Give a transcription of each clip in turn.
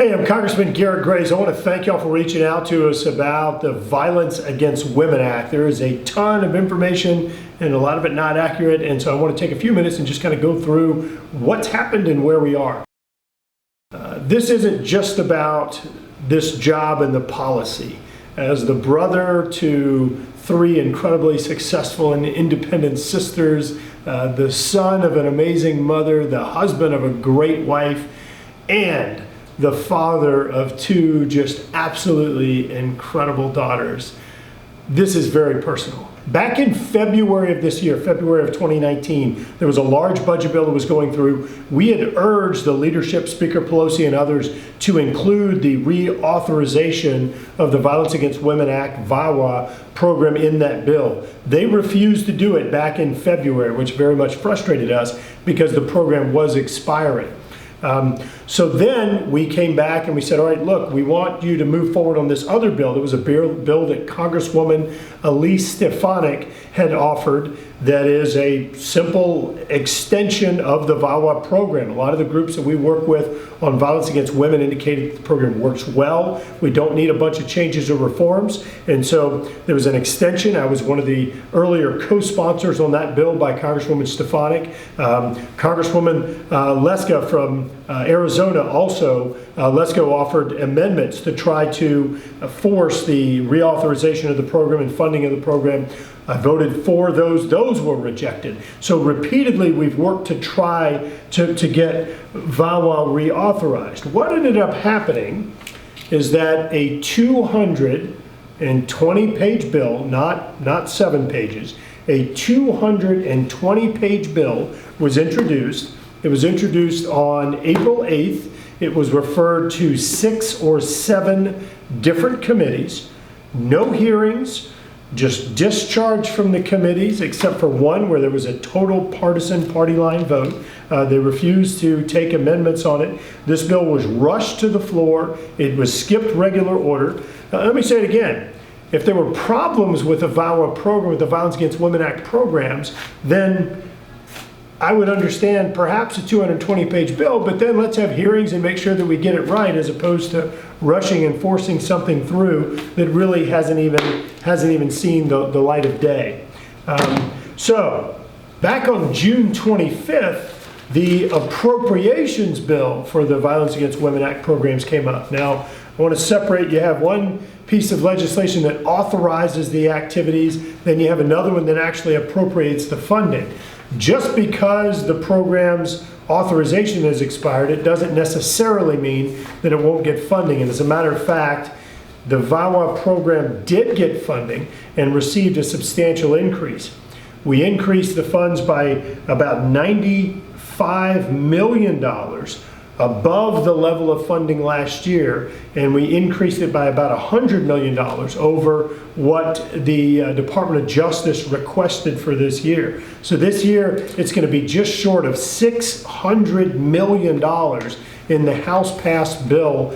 Hey, I'm Congressman Garret Graves. I want to thank y'all for reaching out to us about the Violence Against Women Act. There is a ton of information and a lot of it not accurate, and so I want to take a few minutes and just kind of go through what's happened and where we are. This isn't just about this job and the policy. As the brother to three incredibly successful and independent sisters, the son of an amazing mother, the husband of a great wife, and the father of two just absolutely incredible daughters. This is very personal. Back in February of this year, February of 2019, there was a large budget bill that was going through. We had urged the leadership, Speaker Pelosi and others, to include the reauthorization of the Violence Against Women Act, VAWA, program in that bill. They refused to do it back in February, which very much frustrated us because the program was expiring. So then we came back and we said, all right, look, we want you to move forward on this other bill. There was a bill that Congresswoman Elise Stefanik had offered that is a simple extension of the VAWA program. A lot of the groups that we work with on violence against women indicated that the program works well. We don't need a bunch of changes or reforms. And so there was an extension. I was one of the earlier co-sponsors on that bill by Congresswoman Stefanik. Congresswoman Leska from Arizona also, Lesko offered amendments to try to force the reauthorization of the program and funding of the program. I voted for those. Those were rejected. So repeatedly we've worked to try to get VAWA reauthorized. What ended up happening is that a 220-page bill, not 7 pages, a 220-page bill was introduced. It was introduced on April 8th. It was referred to 6 or 7 different committees. No hearings, just discharge from the committees, except for one where there was a total partisan party line vote. They refused to take amendments on it. This bill was rushed to the floor. It was skipped regular order. Let me say it again. If there were problems with the VAWA program, with the Violence Against Women Act programs, then I would understand perhaps a 220-page bill, but then let's have hearings and make sure that we get it right, as opposed to rushing and forcing something through that really hasn't even seen the light of day. So back on June 25th, the appropriations bill for the Violence Against Women Act programs came up. Now, I want to separate. You have one piece of legislation that authorizes the activities, then you have another one that actually appropriates the funding. Just because the program's authorization has expired, it doesn't necessarily mean that it won't get funding. And as a matter of fact, the VAWA program did get funding and received a substantial increase. We increased the funds by about $95 million above the level of funding last year, and we increased it by about $100 million over what the Department of Justice requested for this year. So this year, it's going to be just short of $600 million in the House-passed bill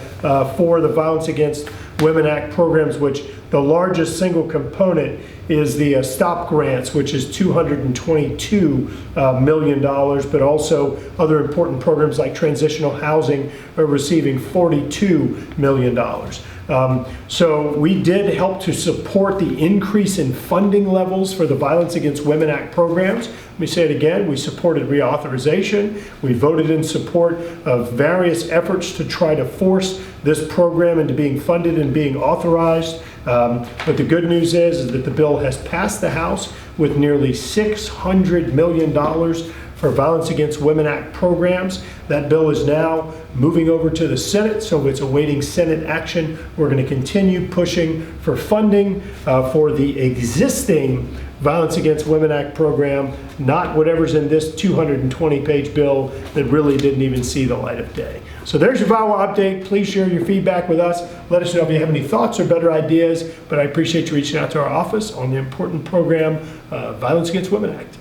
for the Violence Against Women Act programs, which the largest single component is the STOP grants, which is $222 million, but also other important programs like transitional housing are receiving $42 million. So we did help to support the increase in funding levels for the Violence Against Women Act programs. Let me say it again, we supported reauthorization. We voted in support of various efforts to try to force this program into being funded and being authorized. But the good news is that the bill has passed the House with nearly $600 million for Violence Against Women Act programs. That bill is now moving over to the Senate, so it's awaiting Senate action. We're going to continue pushing for funding for the existing Violence Against Women Act program, not whatever's in this 220-page bill that really didn't even see the light of day. So there's your VAWA update. Please share your feedback with us. Let us know if you have any thoughts or better ideas, but I appreciate you reaching out to our office on the important program, Violence Against Women Act.